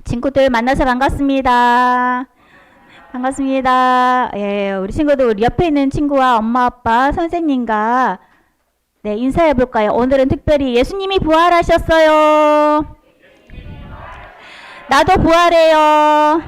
친구들 만나서 반갑습니다. 반갑습니다. 예, 우리 친구들, 우리 옆에 있는 친구와 엄마, 아빠, 선생님과 네, 인사해 볼까요? 오늘은 특별히 예수님이 부활하셨어요. 나도 부활해요.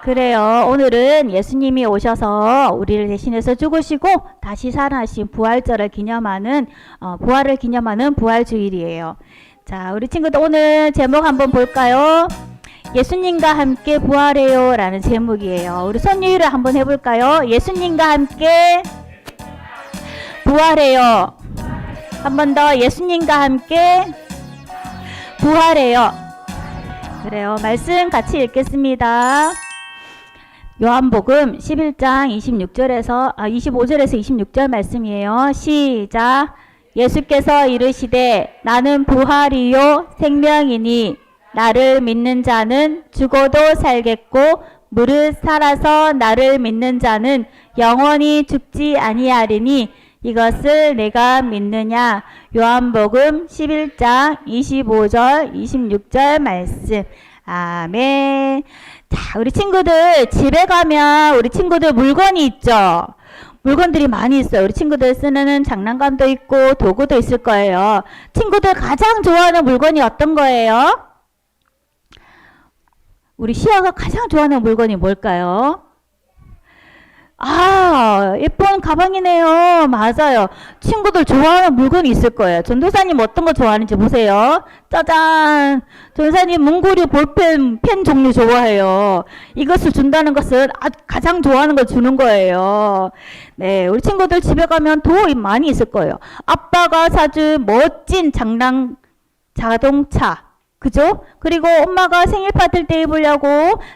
그래요. 오늘은 예수님이 오셔서 우리를 대신해서 죽으시고 다시 살아나신 부활절을 기념하는 부활을 기념하는 부활주일이에요. 자, 우리 친구들 오늘 제목 한번 볼까요? 예수님과 함께 부활해요 라는 제목이에요. 우리 손유희를 한번 해볼까요? 예수님과 함께 부활해요. 한 번 더 예수님과 함께 부활해요. 그래요. 말씀 같이 읽겠습니다. 요한복음 11장 25절에서 26절 말씀이에요. 시작. 예수께서 이르시되 나는 부활이요 생명이니 나를 믿는 자는 죽어도 살겠고 무릇 살아서 나를 믿는 자는 영원히 죽지 아니하리니 이것을 내가 믿느냐. 요한복음 11장 25절 26절 말씀. 아멘. 자, 우리 친구들 집에 가면 우리 친구들 물건이 있죠. 물건들이 많이 있어요. 우리 친구들 쓰는 장난감도 있고 도구도 있을 거예요. 친구들 가장 좋아하는 물건이 어떤 거예요? 우리 시아가 가장 좋아하는 물건이 뭘까요? 아, 예쁜 가방이네요. 맞아요. 친구들 좋아하는 물건이 있을 거예요. 전도사님 어떤 거 좋아하는지 보세요. 짜잔. 전도사님 문고리 볼펜 펜 종류 좋아해요. 이것을 준다는 것은 가장 좋아하는 걸 주는 거예요. 네, 우리 친구들 집에 가면 도 많이 있을 거예요. 아빠가 사준 멋진 자동차. 그죠? 그리고 엄마가 생일 파티 때 입으려고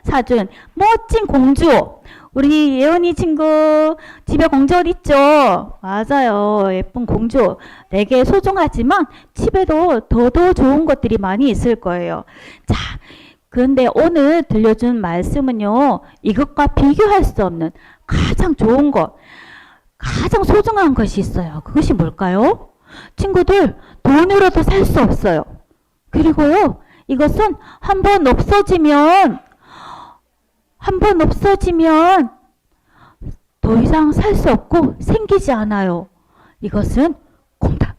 사준 멋진 공주. 우리 예은이 친구 집에 공주 옷 있죠? 맞아요. 예쁜 공주. 되게 소중하지만 집에도 더 좋은 것들이 많이 있을 거예요. 자, 그런데 오늘 들려준 말씀은요. 이것과 비교할 수 없는 가장 좋은 것, 가장 소중한 것이 있어요. 그것이 뭘까요? 친구들, 돈으로도 살 수 없어요. 그리고요. 이것은 한 번 없어지면 더 이상 살 수 없고 생기지 않아요. 이것은 콩닥.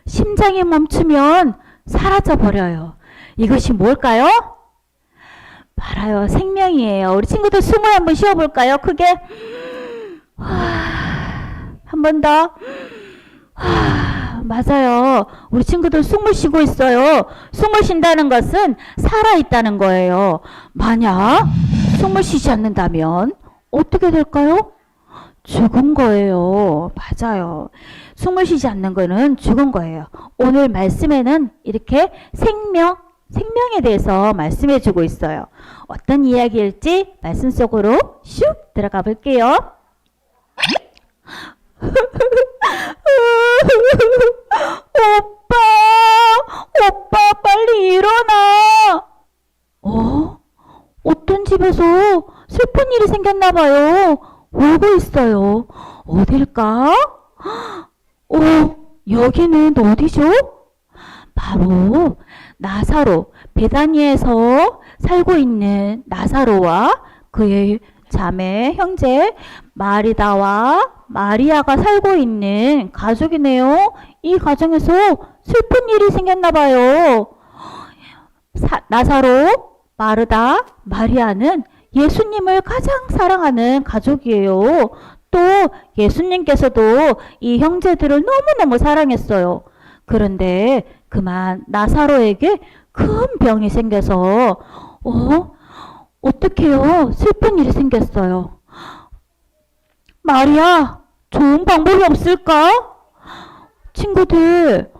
심장이 멈추면 사라져 버려요. 이것이 뭘까요? 알아요. 생명이에요. 우리 친구들 숨을 한번 쉬어볼까요? 크게. 한 번 더. 맞아요. 우리 친구들 숨을 쉬고 있어요. 숨을 쉰다는 것은 살아있다는 거예요. 만약 숨을 쉬지 않는다면 어떻게 될까요? 죽은 거예요. 맞아요. 숨을 쉬지 않는 거는 죽은 거예요. 오늘 말씀에는 이렇게 생명에 대해서 말씀해 주고 있어요. 어떤 이야기일지 말씀 속으로 슉 들어가 볼게요. 오빠 빨리 일어나. 어떤 집에서 슬픈 일이 생겼나 봐요. 울고 있어요. 어딜까? 여기는 어디죠? 바로 나사로, 베다니에서 살고 있는 나사로와 그의 자매, 형제 마리다와 마리아가 살고 있는 가족이네요. 이 가정에서 슬픈 일이 생겼나 봐요. 나사로, 마르다, 마리아는 예수님을 가장 사랑하는 가족이에요. 또 예수님께서도 이 형제들을 너무너무 사랑했어요. 그런데 그만 나사로에게 큰 병이 생겨서 어떡해요? 슬픈 일이 생겼어요. 마리아, 좋은 방법이 없을까? 친구들,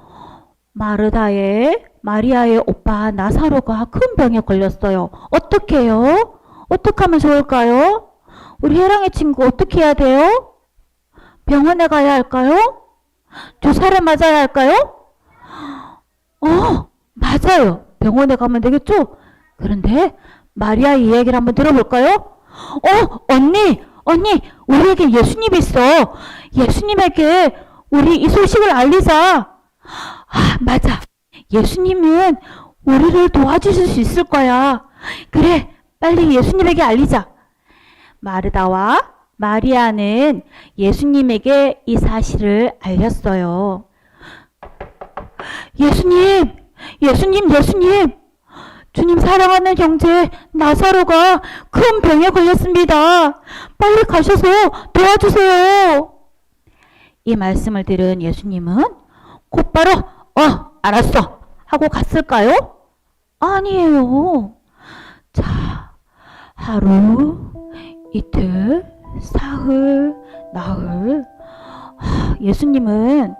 마리아의 오빠 나사로가 큰 병에 걸렸어요. 어떻게 해요? 어떻게 하면 좋을까요? 우리 혜랑이 친구 어떻게 해야 돼요? 병원에 가야 할까요? 주사를 맞아야 할까요? 맞아요. 병원에 가면 되겠죠? 그런데 마리아의 이야기를 한번 들어볼까요? 언니, 우리에게 예수님이 있어. 예수님에게 우리 이 소식을 알리자. 맞아. 예수님은 우리를 도와주실 수 있을 거야. 그래, 빨리 예수님에게 알리자. 마르다와 마리아는 예수님에게 이 사실을 알렸어요. 예수님, 예수님, 예수님. 주님 사랑하는 형제 나사로가 큰 병에 걸렸습니다. 빨리 가셔서 도와주세요. 이 말씀을 들은 예수님은 곧바로 알았어 하고 갔을까요? 아니에요. 자, 하루, 이틀, 사흘, 나흘. 예수님은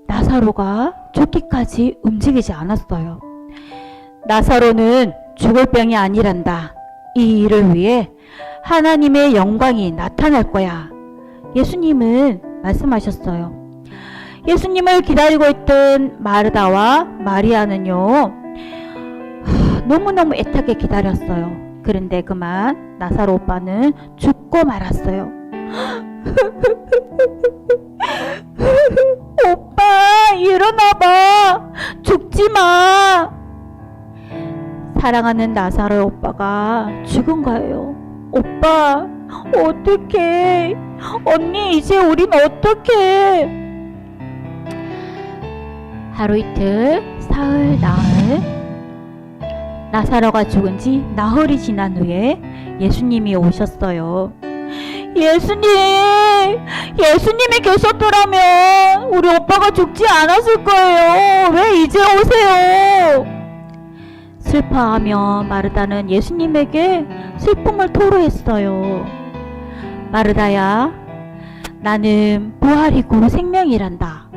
나사로가 죽기까지 움직이지 않았어요. 나사로는 죽을 병이 아니란다. 이 일을 위해 하나님의 영광이 나타날 거야. 예수님은 말씀하셨어요. 예수님을 기다리고 있던 마르다와 마리아는요, 너무너무 애타게 기다렸어요. 그런데 그만 나사로 오빠는 죽고 말았어요. 오빠, 일어나봐. 죽지 마. 사랑하는 나사로 오빠가 죽은 거예요. 오빠, 어떡해. 언니, 이제 우린 어떡해. 하루 이틀, 사흘, 나흘. 나사로가 죽은 지 나흘이 지난 후에 예수님이 오셨어요. 예수님이 계셨더라면 우리 오빠가 죽지 않았을 거예요. 왜 이제 오세요? 슬퍼하며 마르다는 예수님에게 슬픔을 토로했어요. 마르다야, 나는 부활이고 생명이란다.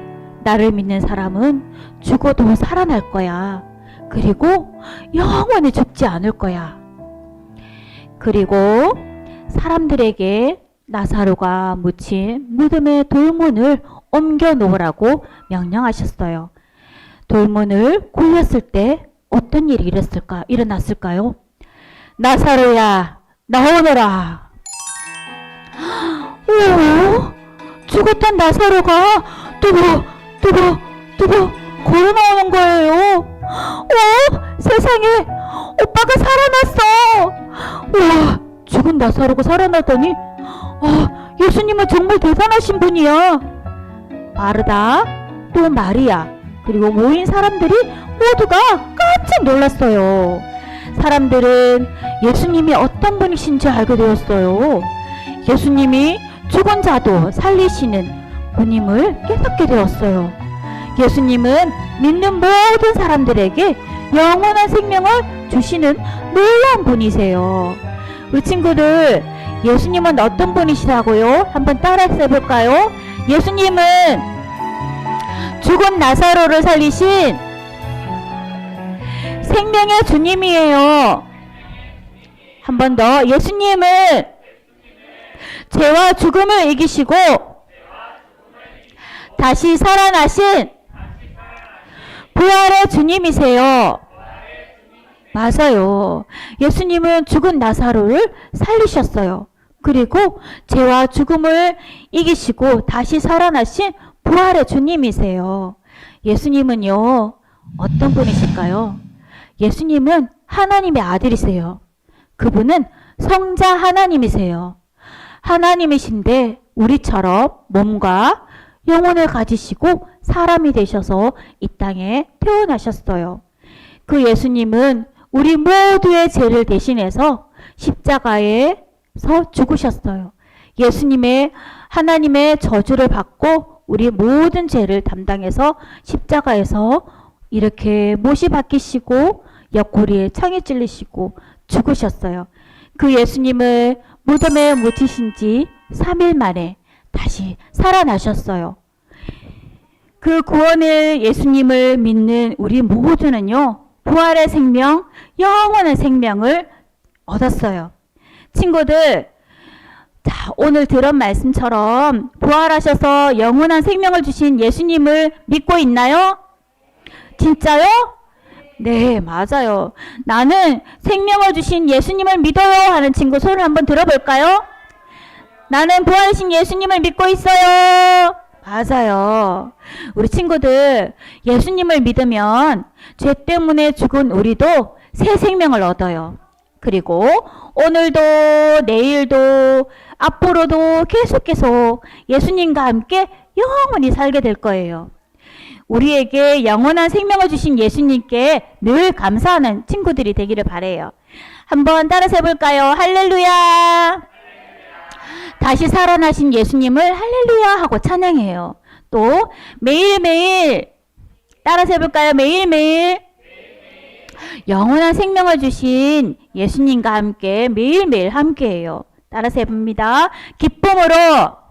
나를 믿는 사람은 죽어도 살아날 거야. 그리고 영원히 죽지 않을 거야. 그리고 사람들에게 나사로가 묻힌 무덤의 돌문을 옮겨 놓으라고 명령하셨어요. 돌문을 굴렸을 때 어떤 일이 일어났을까요? 나사로야, 나오너라. 오, 죽었던 나사로가 뚜벅 걸어 나오는 거예요. 세상에, 오빠가 살아났어. 우와, 죽은 나사로가 살아나더니 예수님은 정말 대단하신 분이야. 마르다, 또 마리아, 그리고 모인 사람들이 모두가 깜짝 놀랐어요. 사람들은 예수님이 어떤 분이신지 알게 되었어요. 예수님이 죽은 자도 살리시는 분임을 깨닫게 되었어요. 예수님은 믿는 모든 사람들에게 영원한 생명을 주시는 놀라운 분이세요. 우리 친구들, 예수님은 어떤 분이시라고요? 한번 따라서 해볼까요? 예수님은 죽은 나사로를 살리신 생명의 주님이에요. 한 번 더. 예수님은 죄와 죽음을 이기시고 다시 살아나신 부활의 주님이세요. 맞아요. 예수님은 죽은 나사로를 살리셨어요. 그리고 죄와 죽음을 이기시고 다시 살아나신 부활의 주님이세요. 예수님은요, 어떤 분이실까요? 예수님은 하나님의 아들이세요. 그분은 성자 하나님이세요. 하나님이신데 우리처럼 몸과 영혼을 가지시고 사람이 되셔서 이 땅에 태어나셨어요. 그 예수님은 우리 모두의 죄를 대신해서 십자가에서 죽으셨어요. 예수님의 하나님의 저주를 받고 우리 모든 죄를 담당해서 십자가에서 이렇게 못이 박히시고 옆구리에 창이 찔리시고 죽으셨어요. 그 예수님을 무덤에 묻히신 지 3일 만에 다시 살아나셨어요. 그 구원의 예수님을 믿는 우리 모두는요, 부활의 생명, 영원한 생명을 얻었어요. 친구들, 자, 오늘 들은 말씀처럼 부활하셔서 영원한 생명을 주신 예수님을 믿고 있나요? 진짜요? 네, 맞아요. 나는 생명을 주신 예수님을 믿어요 하는 친구 손을 한번 들어볼까요? 나는 부활하신 예수님을 믿고 있어요. 맞아요. 우리 친구들, 예수님을 믿으면 죄 때문에 죽은 우리도 새 생명을 얻어요. 그리고 오늘도 내일도 앞으로도 계속 예수님과 함께 영원히 살게 될 거예요. 우리에게 영원한 생명을 주신 예수님께 늘 감사하는 친구들이 되기를 바래요. 한번 따라서 해볼까요? 할렐루야! 다시 살아나신 예수님을 할렐루야 하고 찬양해요. 또 매일매일 따라서 해볼까요? 매일매일 영원한 생명을 주신 예수님과 함께 매일매일 함께해요. 따라서 해봅니다. 기쁨으로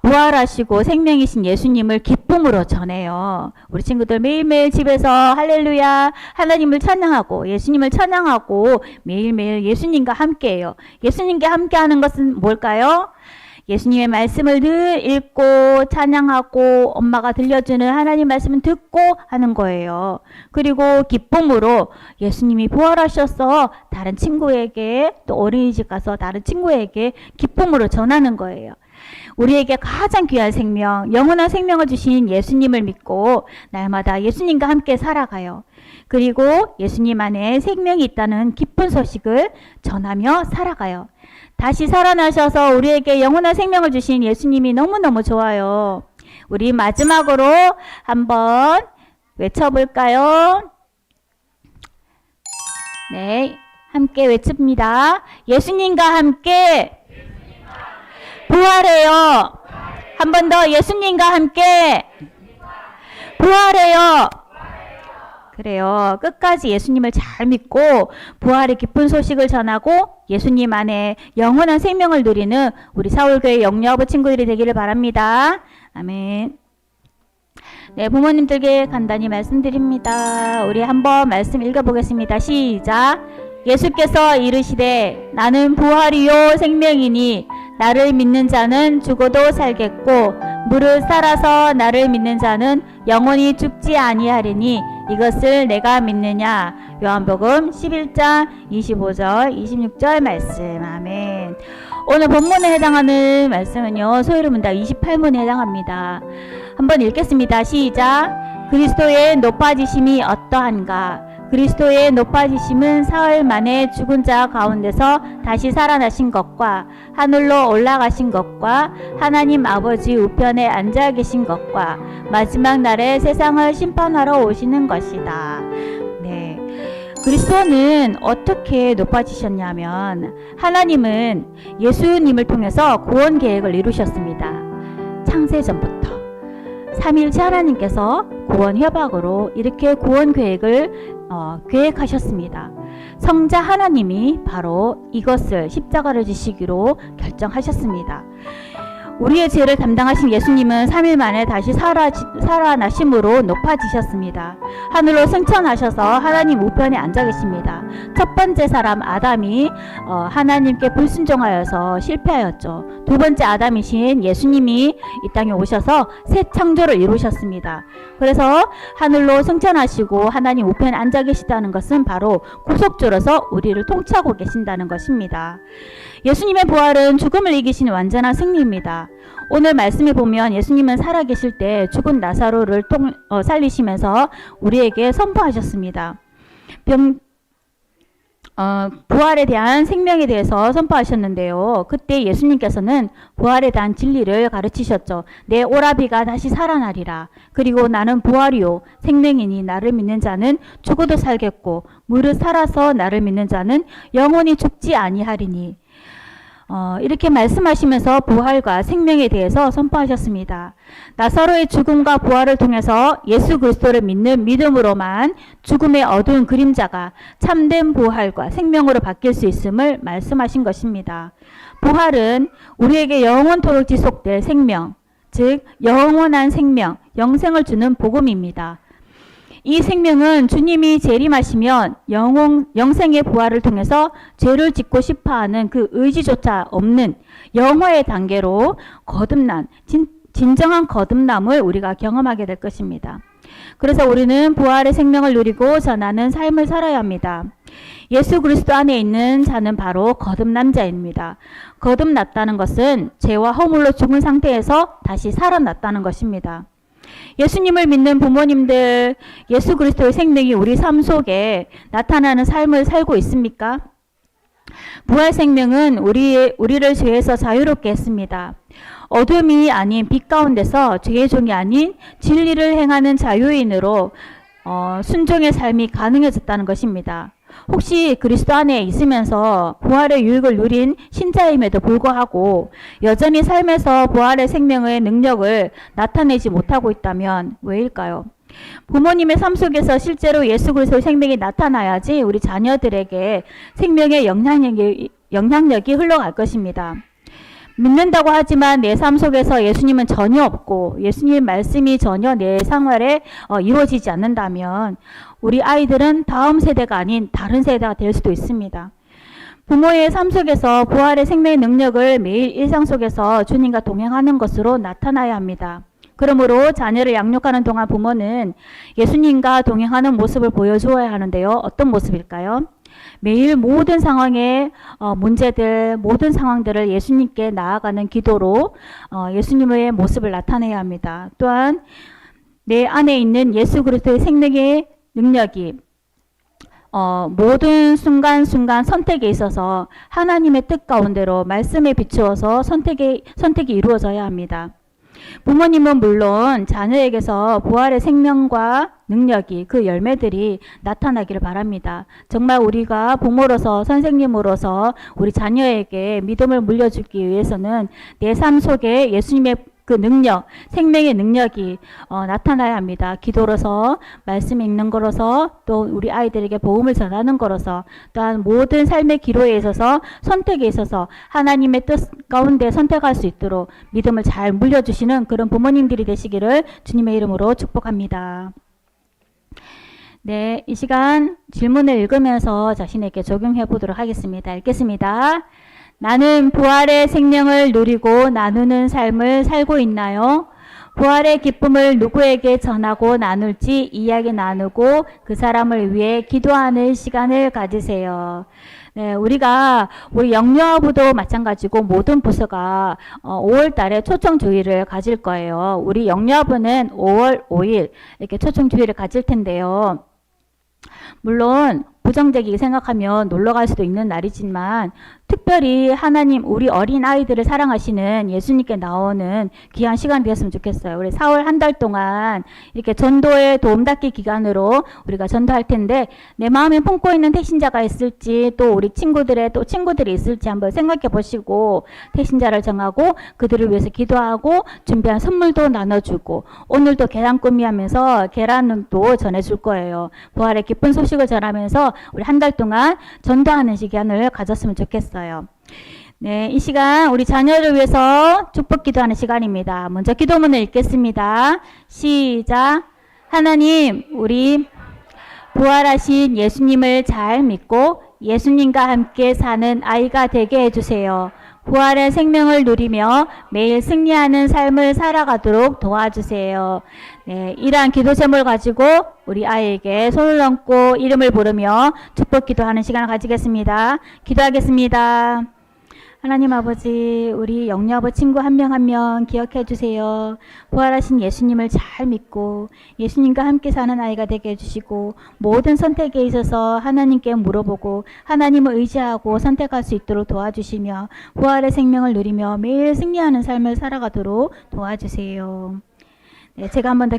부활하시고 생명이신 예수님을 기쁨으로 전해요. 우리 친구들 매일매일 집에서 할렐루야 하나님을 찬양하고 예수님을 찬양하고 매일매일 예수님과 함께해요. 예수님과 함께하는 것은 뭘까요? 예수님의 말씀을 늘 읽고 찬양하고 엄마가 들려주는 하나님 말씀을 듣고 하는 거예요. 그리고 기쁨으로 예수님이 부활하셔서 다른 친구에게 또 어린이집 가서 다른 친구에게 기쁨으로 전하는 거예요. 우리에게 가장 귀한 생명, 영원한 생명을 주신 예수님을 믿고 날마다 예수님과 함께 살아가요. 그리고 예수님 안에 생명이 있다는 기쁜 소식을 전하며 살아가요. 다시 살아나셔서 우리에게 영원한 생명을 주신 예수님이 너무너무 좋아요. 우리 마지막으로 한번 외쳐볼까요? 네, 함께 외칩니다. 예수님과 함께 부활해요. 한 번 더 예수님과 함께 부활해요. 그래요. 끝까지 예수님을 잘 믿고 부활의 기쁜 소식을 전하고 예수님 안에 영원한 생명을 누리는 우리 사울교회 영여부 친구들이 되기를 바랍니다. 아멘. 네, 부모님들께 간단히 말씀드립니다. 우리 한번 말씀 읽어보겠습니다. 시작. 예수께서 이르시되 나는 부활이요 생명이니 나를 믿는 자는 죽어도 살겠고 무릇 살아서 나를 믿는 자는 영원히 죽지 아니하리니 이것을 내가 믿느냐. 요한복음 11장 25절 26절 말씀. 아멘. 오늘 본문에 해당하는 말씀은요 소요리 문답 28문에 해당합니다. 한번 읽겠습니다. 시작. 그리스도의 높아지심이 어떠한가. 그리스도의 높아지심은 사흘 만에 죽은 자 가운데서 다시 살아나신 것과 하늘로 올라가신 것과 하나님 아버지 우편에 앉아 계신 것과 마지막 날에 세상을 심판하러 오시는 것이다. 네. 그리스도는 어떻게 높아지셨냐면 하나님은 예수님을 통해서 구원 계획을 이루셨습니다. 창세전부터 삼위일체 하나님께서 구원 협약으로 이렇게 구원 계획을 계획하셨습니다. 성자 하나님이 바로 이것을 십자가를 지시기로 결정하셨습니다. 우리의 죄를 담당하신 예수님은 3일 만에 다시 살아나심으로 높아지셨습니다. 하늘로 승천하셔서 하나님 우편에 앉아 계십니다. 첫 번째 사람 아담이 하나님께 불순종하여서 실패하였죠. 두 번째 아담이신 예수님이 이 땅에 오셔서 새 창조를 이루셨습니다. 그래서 하늘로 승천하시고 하나님 우편에 앉아 계시다는 것은 바로 구속주로서 우리를 통치하고 계신다는 것입니다. 예수님의 부활은 죽음을 이기신 완전한 승리입니다. 오늘 말씀에 보면 예수님은 살아계실 때 죽은 나사로를 살리시면서 우리에게 선포하셨습니다. 부활에 대한 생명에 대해서 선포하셨는데요. 그때 예수님께서는 부활에 대한 진리를 가르치셨죠. 내 오라비가 다시 살아나리라. 그리고 나는 부활이요 생명이니 나를 믿는 자는 죽어도 살겠고 무릇 살아서 나를 믿는 자는 영원히 죽지 아니하리니. 이렇게 말씀하시면서 부활과 생명에 대해서 선포하셨습니다. 나사로의 죽음과 부활을 통해서 예수 그리스도를 믿는 믿음으로만 죽음의 어두운 그림자가 참된 부활과 생명으로 바뀔 수 있음을 말씀하신 것입니다. 부활은 우리에게 영원토록 지속될 생명, 즉 영원한 생명, 영생을 주는 복음입니다. 이 생명은 주님이 재림하시면 영생의 부활을 통해서 죄를 짓고 싶어하는 그 의지조차 없는 영화의 단계로 거듭난 진정한 거듭남을 우리가 경험하게 될 것입니다. 그래서 우리는 부활의 생명을 누리고 전하는 삶을 살아야 합니다. 예수 그리스도 안에 있는 자는 바로 거듭남자입니다. 거듭났다는 것은 죄와 허물로 죽은 상태에서 다시 살아났다는 것입니다. 예수님을 믿는 부모님들, 예수 그리스도의 생명이 우리 삶 속에 나타나는 삶을 살고 있습니까? 부활 생명은 우리를 죄에서 자유롭게 했습니다. 어둠이 아닌 빛 가운데서 죄의 종이 아닌 진리를 행하는 자유인으로 순종의 삶이 가능해졌다는 것입니다. 혹시 그리스도 안에 있으면서 부활의 유익을 누린 신자임에도 불구하고 여전히 삶에서 부활의 생명의 능력을 나타내지 못하고 있다면 왜일까요? 부모님의 삶 속에서 실제로 예수 그리스도의 생명이 나타나야지 우리 자녀들에게 생명의 영향력이 흘러갈 것입니다. 믿는다고 하지만 내 삶 속에서 예수님은 전혀 없고 예수님 말씀이 전혀 내 생활에 이루어지지 않는다면 우리 아이들은 다음 세대가 아닌 다른 세대가 될 수도 있습니다. 부모의 삶 속에서 부활의 생명의 능력을 매일 일상 속에서 주님과 동행하는 것으로 나타나야 합니다. 그러므로 자녀를 양육하는 동안 부모는 예수님과 동행하는 모습을 보여주어야 하는데요. 어떤 모습일까요? 매일 모든 상황의 문제들, 모든 상황들을 예수님께 나아가는 기도로 예수님의 모습을 나타내야 합니다. 또한 내 안에 있는 예수 그리스도의 생명의 능력이 모든 순간순간 선택에 있어서 하나님의 뜻 가운데로 말씀에 비추어서 선택이 이루어져야 합니다. 부모님은 물론 자녀에게서 부활의 생명과 능력이 그 열매들이 나타나기를 바랍니다. 정말 우리가 부모로서 선생님으로서 우리 자녀에게 믿음을 물려주기 위해서는 내 삶 속에 예수님의 그 능력, 생명의 능력이 나타나야 합니다. 기도로서, 말씀 읽는 거로서, 또 우리 아이들에게 복음을 전하는 거로서, 또한 모든 삶의 기로에 있어서 선택에 있어서 하나님의 뜻 가운데 선택할 수 있도록 믿음을 잘 물려주시는 그런 부모님들이 되시기를 주님의 이름으로 축복합니다. 네, 이 시간 질문을 읽으면서 자신에게 적용해 보도록 하겠습니다. 읽겠습니다. 나는 부활의 생명을 누리고 나누는 삶을 살고 있나요? 부활의 기쁨을 누구에게 전하고 나눌지 이야기 나누고 그 사람을 위해 기도하는 시간을 가지세요. 네, 우리 영유아부도 마찬가지고 모든 부서가 5월 달에 초청주의를 가질 거예요. 우리 영유아부는 5월 5일 이렇게 초청주의를 가질 텐데요. 물론 부정적이게 생각하면 놀러 갈 수도 있는 날이지만 특별히 하나님 우리 어린 아이들을 사랑하시는 예수님께 나오는 귀한 시간이 되었으면 좋겠어요. 우리 4월 한 달 동안 이렇게 전도의 도움닫기 기간으로 우리가 전도할 텐데 내 마음에 품고 있는 태신자가 있을지 또 우리 친구들이 있을지 한번 생각해 보시고 태신자를 정하고 그들을 위해서 기도하고 준비한 선물도 나눠주고 오늘도 계란 꾸미 하면서 계란도 전해줄 거예요. 부활의 기쁜 소식을 전하면서 우리 한 달 동안 전도하는 시간을 가졌으면 좋겠어요. 네, 이 시간 우리 자녀를 위해서 축복 기도하는 시간입니다. 먼저 기도문을 읽겠습니다. 시작. 하나님, 우리 부활하신 예수님을 잘 믿고 예수님과 함께 사는 아이가 되게 해주세요. 부활의 생명을 누리며 매일 승리하는 삶을 살아가도록 도와주세요. 네, 이러한 기도 제목을 가지고 우리 아이에게 손을 얹고 이름을 부르며 축복 기도하는 시간을 가지겠습니다. 기도하겠습니다. 하나님 아버지, 우리 영유아부 친구 한 명 한 명 기억해 주세요. 부활하신 예수님을 잘 믿고 예수님과 함께 사는 아이가 되게 해주시고 모든 선택에 있어서 하나님께 물어보고 하나님을 의지하고 선택할 수 있도록 도와주시며 부활의 생명을 누리며 매일 승리하는 삶을 살아가도록 도와주세요. 네, 제가 한 번 더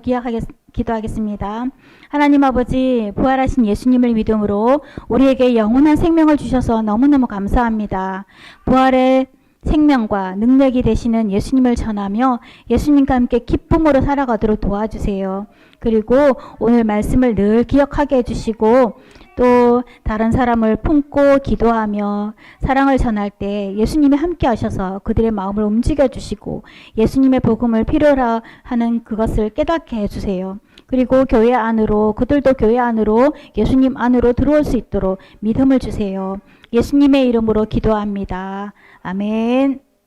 기도하겠습니다. 하나님 아버지, 부활하신 예수님을 믿음으로 우리에게 영원한 생명을 주셔서 너무너무 감사합니다. 부활의 생명과 능력이 되시는 예수님을 전하며 예수님과 함께 기쁨으로 살아가도록 도와주세요. 그리고 오늘 말씀을 늘 기억하게 해주시고 또 다른 사람을 품고 기도하며 사랑을 전할 때 예수님이 함께 하셔서 그들의 마음을 움직여 주시고 예수님의 복음을 필요로 하는 그것을 깨닫게 해주세요. 그리고 교회 안으로 그들도 교회 안으로 예수님 안으로 들어올 수 있도록 믿음을 주세요. 예수님의 이름으로 기도합니다. 아멘.